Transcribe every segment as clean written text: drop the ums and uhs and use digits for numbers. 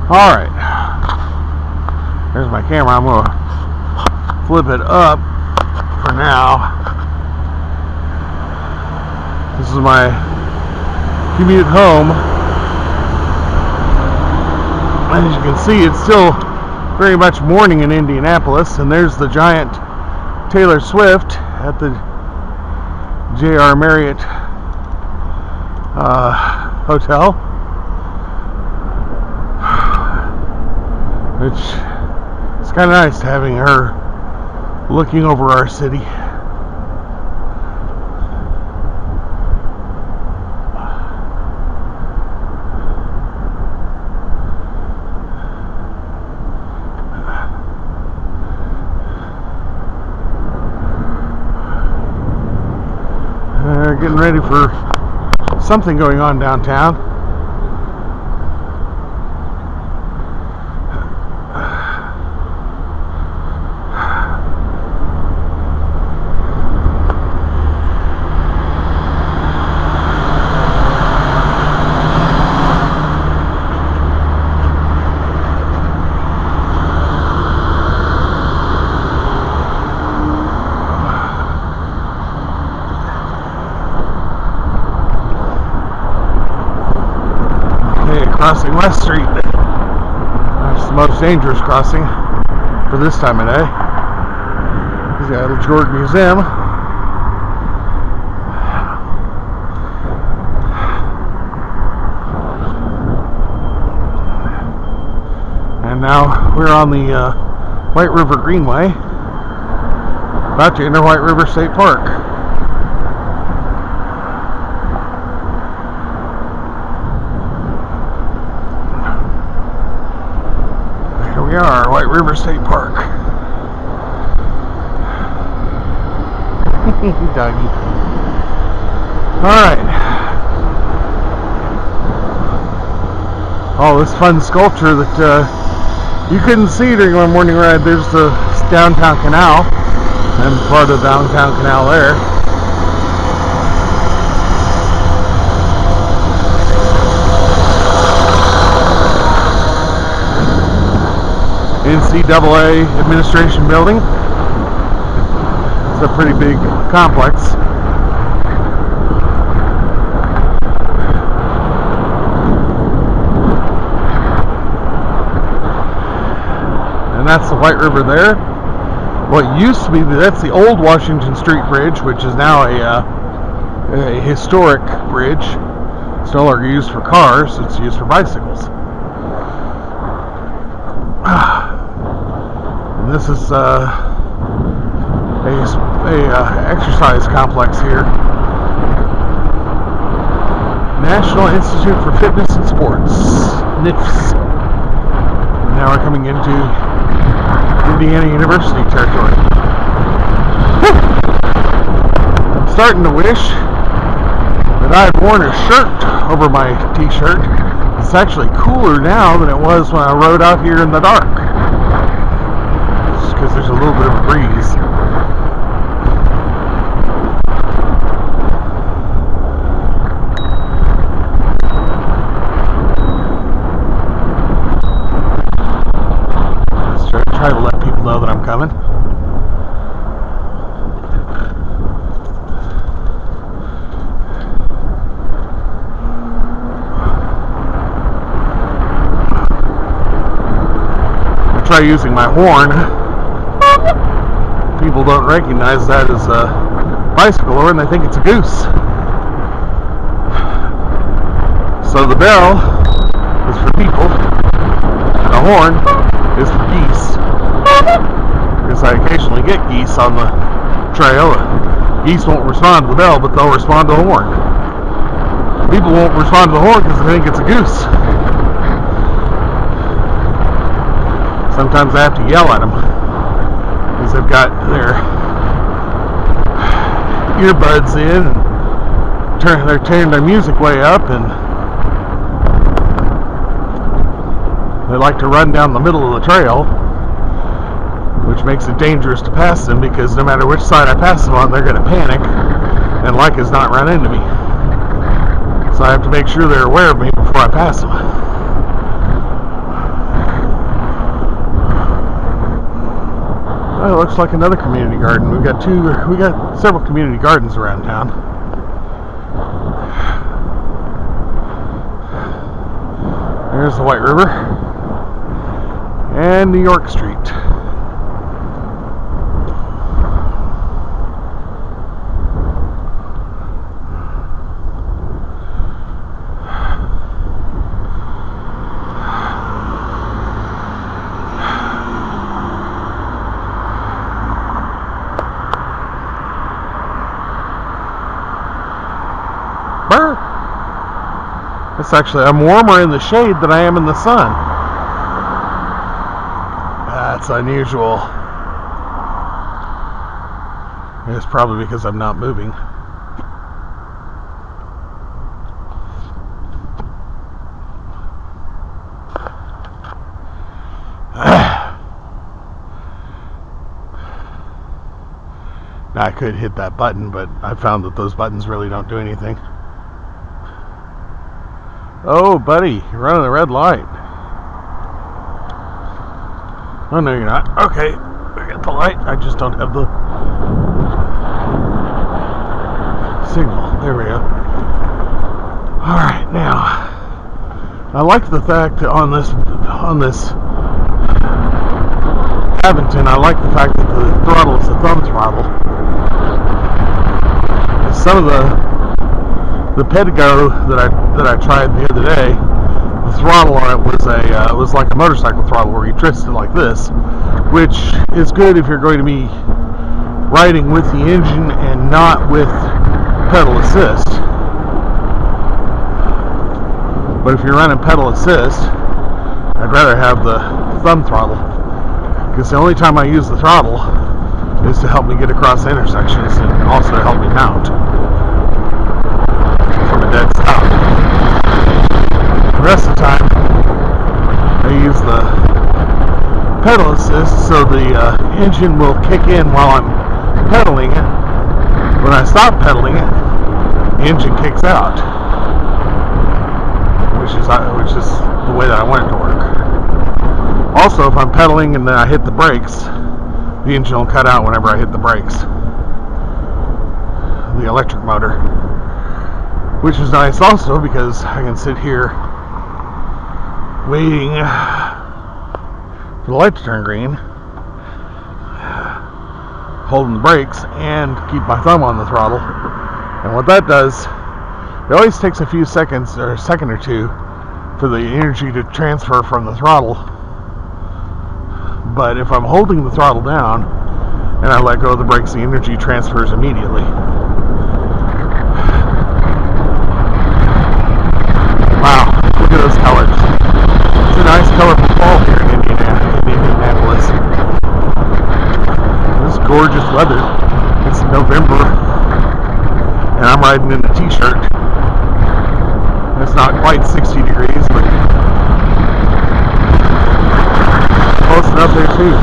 Alright, there's my camera. I'm going to flip it up for now. This is my commute home. As you can see, it's still very much morning in Indianapolis, and there's the giant Taylor Swift at the J.R. Marriott hotel, which is kind of nice having her looking over our city. Getting ready for something going on downtown. Crossing West Street. That's the most dangerous crossing for this time of day. He's got the Jordan Museum. And now we're on the White River Greenway, about to enter White River State Park. We are White River State Park. Doggy. Alright. All this fun sculpture that you couldn't see during my morning ride. There's the downtown canal, and part of the downtown canal there. NCAA Administration Building. It's a pretty big complex. And that's the White River there. What used to be, that's the old Washington Street Bridge, which is now a historic bridge. It's no longer used for cars, it's used for bicycles. This is a exercise complex here. National Institute for Fitness and Sports, NIFS. Now we're coming into Indiana University territory. I'm starting to wish that I had worn a shirt over my t-shirt. It's actually cooler now than it was when I rode out here in the dark, because there's a little bit of a breeze. Let's try to let people know that I'm coming. I try using my horn. People don't recognize that as a bicycle horn, they think it's a goose. So the bell is for people, and the horn is for geese. Because I occasionally get geese on the trail. Geese won't respond to the bell, but they'll respond to the horn. People won't respond to the horn because they think it's a goose. Sometimes I have to yell at them, because they've got their earbuds in and they're turning their music way up, and they like to run down the middle of the trail, which makes it dangerous to pass them, because no matter which side I pass them on, they're going to panic and like as not run into me. So I have to make sure they're aware of me before I pass them. Oh, it looks like another community garden. We got several community gardens around town. There's the White River and New York Street. It's actually, I'm warmer in the shade than I am in the sun. That's unusual. It's probably because I'm not moving. Now I could hit that button, but I found that those buttons really don't do anything. Oh, buddy, you're running a red light. Oh, no, you're not. Okay, I got the light. I just don't have the signal. There we go. Alright, now, I like the fact that on this Avington, I like the fact that the throttle is a thumb throttle. Some of the Pedego that I tried the other day, the throttle on it was like a motorcycle throttle where you twist it like this, which is good if you're going to be riding with the engine and not with pedal assist. But if you're running pedal assist, I'd rather have the thumb throttle, because the only time I use the throttle is to help me get across intersections and also to help me mount from a dead stop. The rest of the time, I use the pedal assist so the engine will kick in while I'm pedaling it. When I stop pedaling it, the engine kicks out, which is the way that I want it to work. Also, if I'm pedaling and then I hit the brakes, the engine will cut out whenever I hit the brakes. The electric motor. Which is nice also because I can sit here waiting for the light to turn green, holding the brakes, and keep my thumb on the throttle. And what that does, it always takes a few seconds or a second or two for the energy to transfer from the throttle. But if I'm holding the throttle down and I let go of the brakes, the energy transfers immediately. Wow, look at those colors. It's a nice colorful fall here in Indianapolis. This is gorgeous weather. It's November, and I'm riding in a t-shirt. It's not quite 60 degrees, but close enough there too.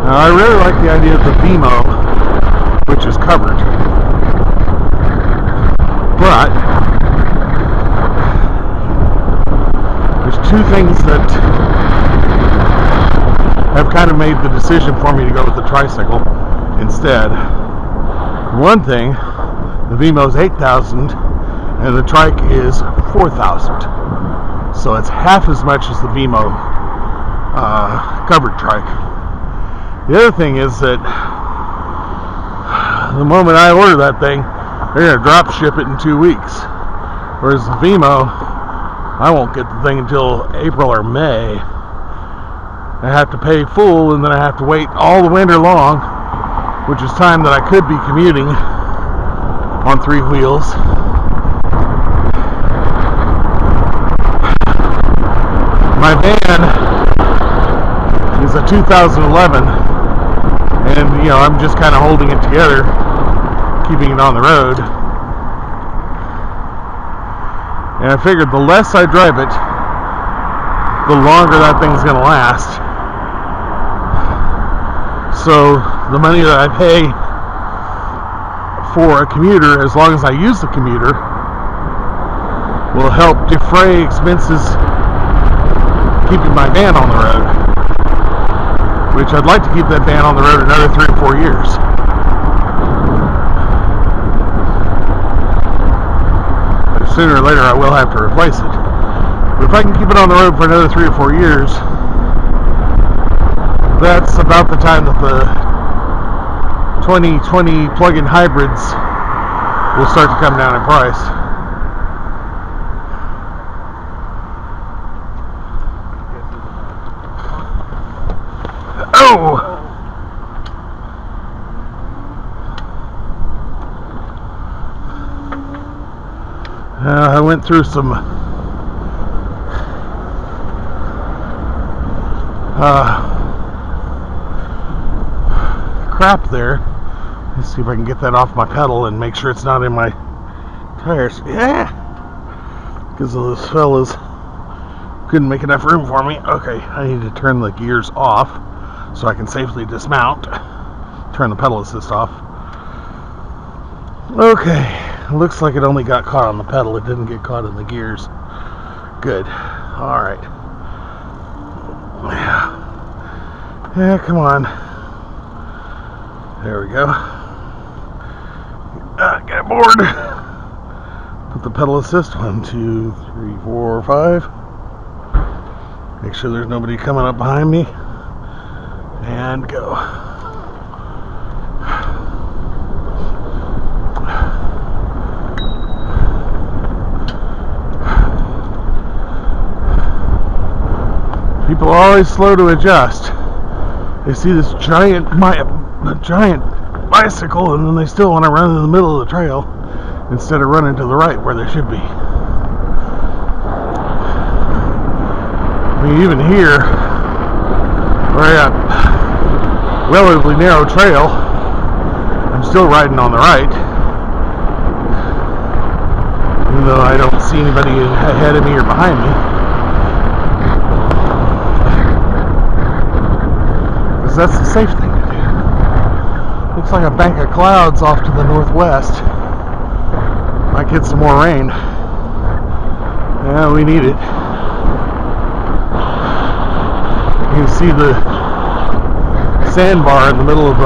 Now, I really like the idea of the Vimo, which is covered, but there's two things that have kind of made the decision for me to go with the tricycle instead. One thing, the Vimo's 8,000 and the trike is 4,000, so it's half as much as the Vimo covered trike. The other thing is that the moment I order that thing, they're going to drop ship it in 2 weeks. Whereas the Vimo, I won't get the thing until April or May. I have to pay full, and then I have to wait all the winter long, which is time that I could be commuting on 3 wheels. My van is a 2011, and I'm just kind of holding it together, keeping it on the road. And I figured the less I drive it, the longer that thing's going to last. So the money that I pay for a commuter, as long as I use the commuter, will help defray expenses keeping my van on the road, which I'd like to keep that van on the road another 3 or 4 years. But sooner or later I will have to replace it. But if I can keep it on the road for another 3 or 4 years, that's about the time that the 2020 plug-in hybrids will start to come down in price. Oh! I went through some crap there. Let's see if I can get that off my pedal and make sure it's not in my tires. Yeah! Because those fellas couldn't make enough room for me. Okay, I need to turn the gears off so I can safely dismount. Turn the pedal assist off. Okay, looks like it only got caught on the pedal. It didn't get caught in the gears. Good. Alright. Yeah, come on. There we go. Get aboard. Put the pedal assist. 1, 2, 3, 4, 5. Make sure there's nobody coming up behind me. And go. People are always slow to adjust. They see this giant bicycle, and then they still want to run in the middle of the trail instead of running to the right where they should be. I mean, even here, where I got relatively narrow trail, I'm still riding on the right, even though I don't see anybody ahead of me or behind me. Because that's the safe thing to do. Looks like a bank of clouds off to the northwest. Might get some more rain. Yeah, we need it. You can see the sandbar in the middle of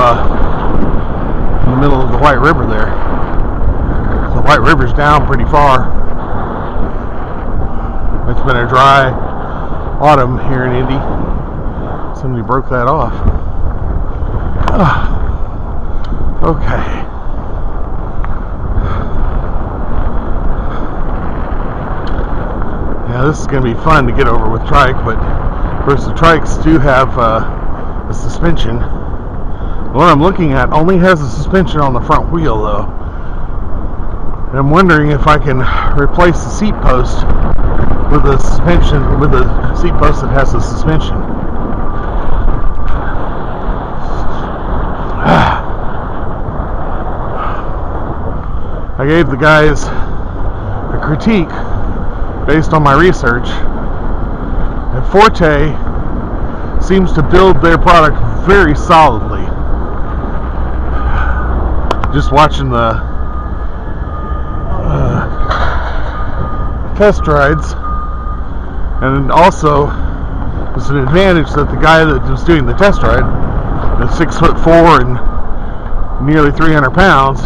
the White River there. The White River's down pretty far. It's been a dry autumn here in Indy. Somebody broke that off. Okay. Now this is going to be fun to get over with trike, but of course the trikes do have a suspension. The one I'm looking at only has a suspension on the front wheel though. And I'm wondering if I can replace the seat post with a suspension, with a seat post that has a suspension. I gave the guys a critique based on my research, and Forte seems to build their product very solidly. Just watching the test rides, and also it's an advantage that the guy that was doing the test ride is 6'4" and nearly 300 pounds.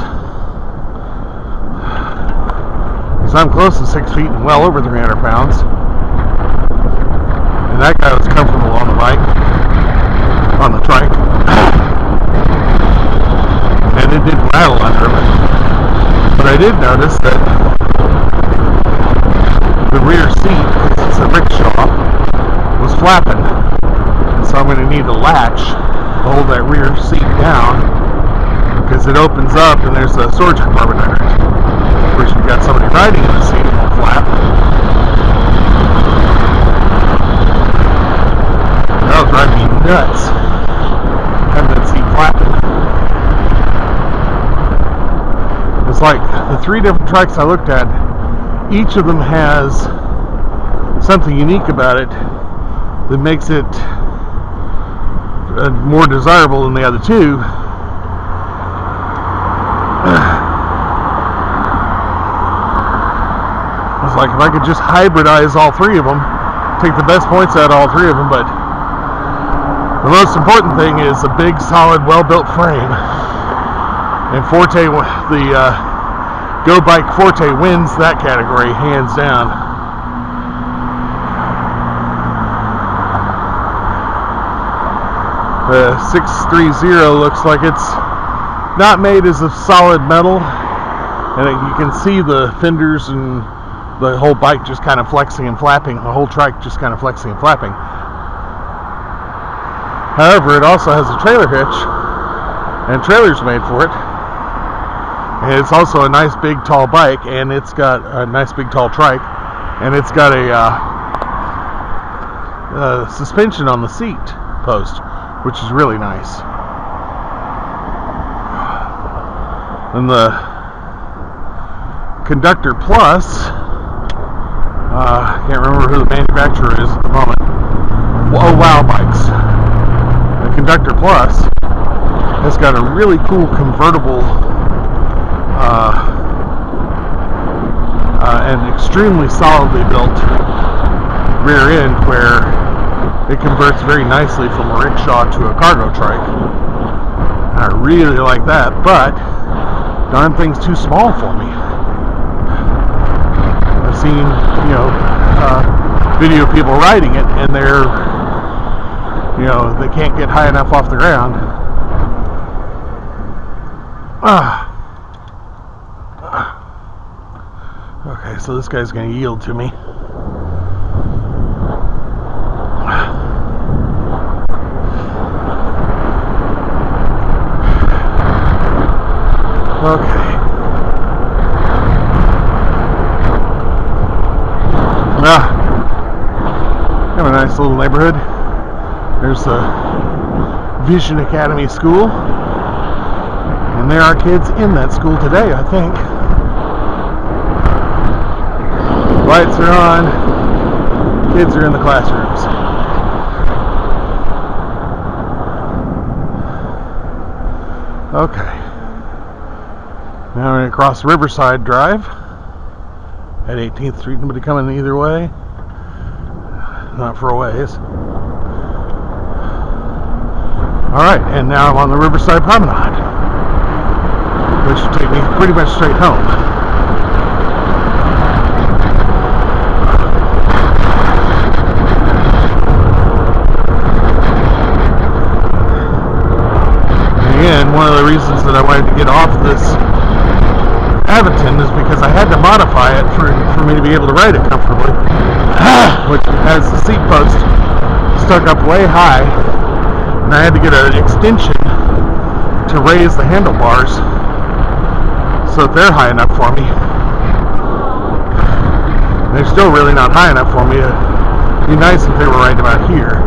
Because I'm close to 6 feet and well over 300 pounds. And that guy was comfortable on the bike, on the trike. And it didn't rattle under him. But I did notice that the rear seat, because it's a rickshaw, was flapping. And so I'm going to need a latch to hold that rear seat down, because it opens up and there's a storage compartment under it. Of course, you've got somebody riding in the seat, it won't flap. That'll drive me nuts, having that seat flapping. It's like the 3 different trikes I looked at, each of them has something unique about it that makes it more desirable than the other two. like if I could just hybridize all three of them, take the best points out of all three of them. But the most important thing is a big, solid, well-built frame. And Forte, the Go Bike Forte wins that category, hands down. The 630 looks like it's not made as of solid metal, and you can see the fenders and the whole bike just kind of flexing and flapping, the whole trike just kind of flexing and flapping. However, it also has a trailer hitch, and trailers made for it. And it's also a nice big tall bike, and it's got a nice big tall trike, and it's got a suspension on the seat post, which is really nice. And the Conductor Plus, I can't remember who the manufacturer is at the moment. Oh, Wow Bikes. The Conductor Plus has got a really cool convertible and extremely solidly built rear end where it converts very nicely from a rickshaw to a cargo trike. I really like that, but darn thing's too small for me. I've seen, video of people riding it, and they're, they can't get high enough off the ground. Okay, so this guy's going to yield to me. Okay. Have a nice little neighborhood. There's the Vision Academy School. And there are kids in that school today, I think. Lights are on. Kids are in the classrooms. Okay. Now we're going to cross Riverside Drive at 18th Street. Nobody coming either way. Not for a ways. Alright, and now I'm on the Riverside Promenade, which will take me pretty much straight home. And again, one of the reasons that I wanted to get off this Aviton is because I had to modify it for me to be able to ride it comfortably, which has the seat post stuck up way high, and I had to get an extension to raise the handlebars so that they're high enough for me. They're still really not high enough for me. It'd be nice if they were right about here.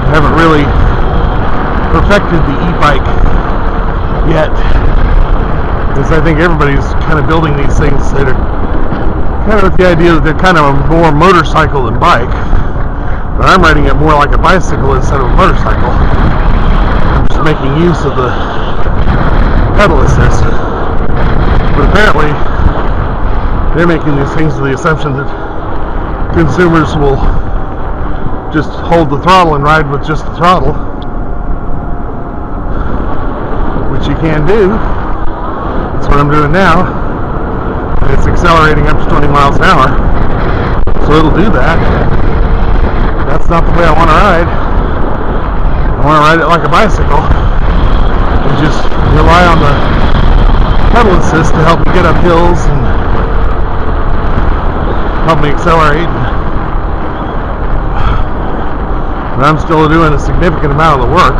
I haven't really perfected the e-bike yet, because I think everybody's kind of building these things that are kind of with the idea that they're kind of a more motorcycle than bike, but I'm riding it more like a bicycle instead of a motorcycle. I'm just making use of the pedal assist, but apparently they're making these things with the assumption that consumers will just hold the throttle and ride with just the throttle, which you can do. That's what I'm doing now. And it's accelerating up to 20 miles an hour, so it'll do that. That's not the way I want to ride. I want to ride it like a bicycle and just rely on the pedal assist to help me get up hills and help me accelerate. But I'm still doing a significant amount of the work.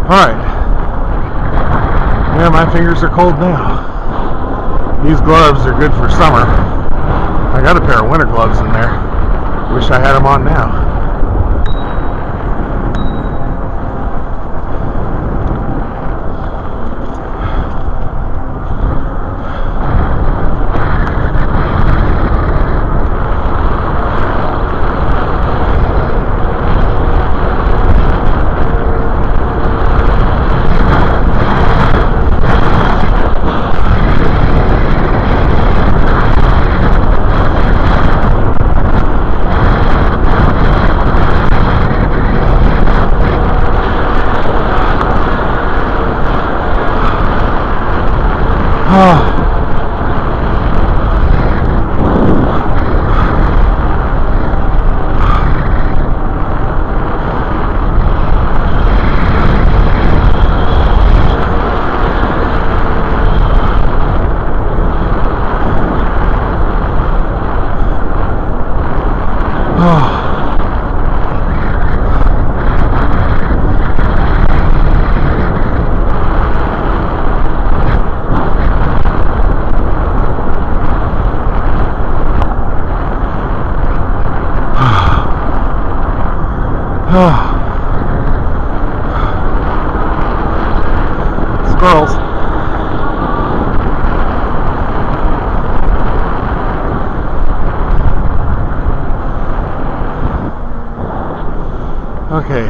Alright. Yeah, my fingers are cold now. These gloves are good for summer. I got a pair of winter gloves in there. Wish I had them on now. Squirrels. Okay.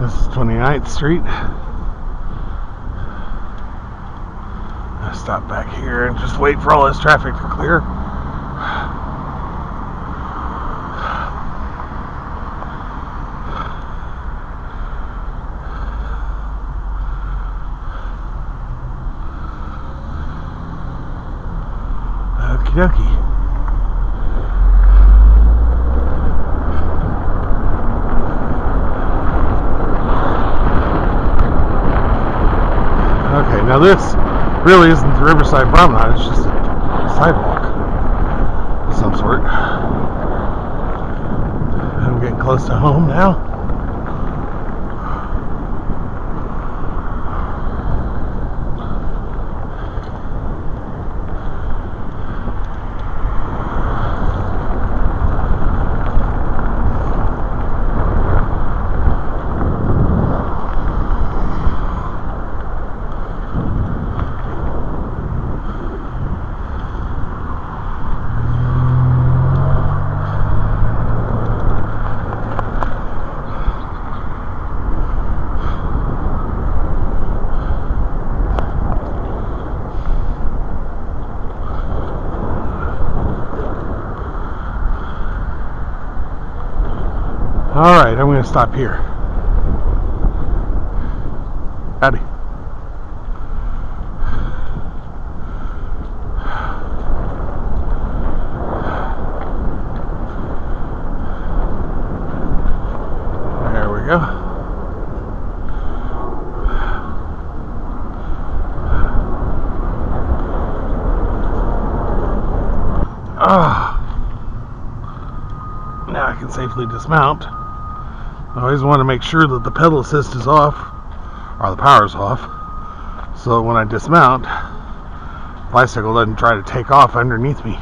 This is 29th Street. I'll stop back here and just wait for all this traffic to clear. Okie dokie. Okay, now this really isn't the Riverside Promenade, it's just a sidewalk of some sort. I'm getting close to home now. Alright, I'm going to stop here. Howdy. There we go. Now I can safely dismount. I always want to make sure that the pedal assist is off, or the power's off, so that when I dismount, the bicycle doesn't try to take off underneath me.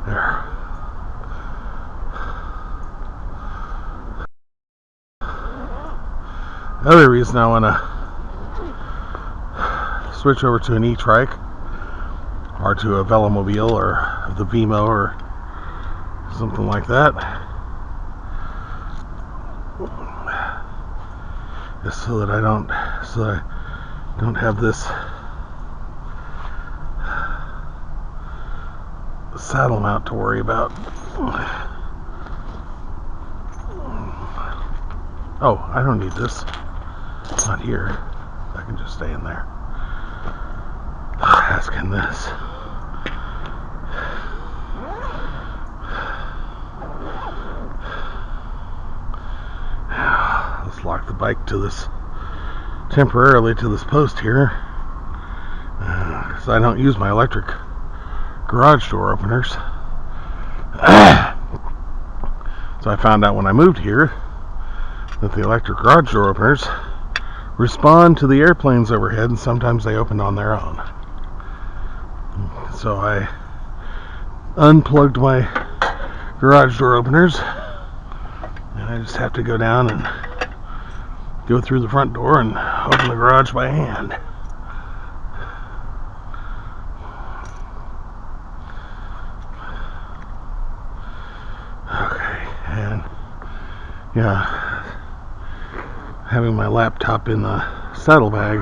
There. The other reason I want to switch over to an e-trike or to a velomobile or the Vimo or something like that is so that I don't have this saddle mount to worry about. Oh, I don't need this. Not here. I can just stay in there. Asking this. bike to this temporarily to this post here, because I don't use my electric garage door openers. So I found out when I moved here that the electric garage door openers respond to the airplanes overhead, and sometimes they open on their own. So I unplugged my garage door openers, and I just have to go down and go through the front door and open the garage by hand. Okay, and yeah, having my laptop in the saddlebag,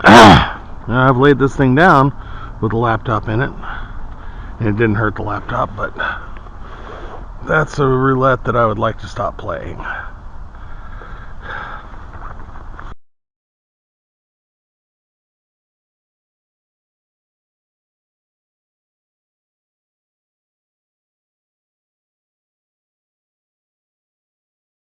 I've laid this thing down with a laptop in it, and it didn't hurt the laptop, but that's a roulette that I would like to stop playing.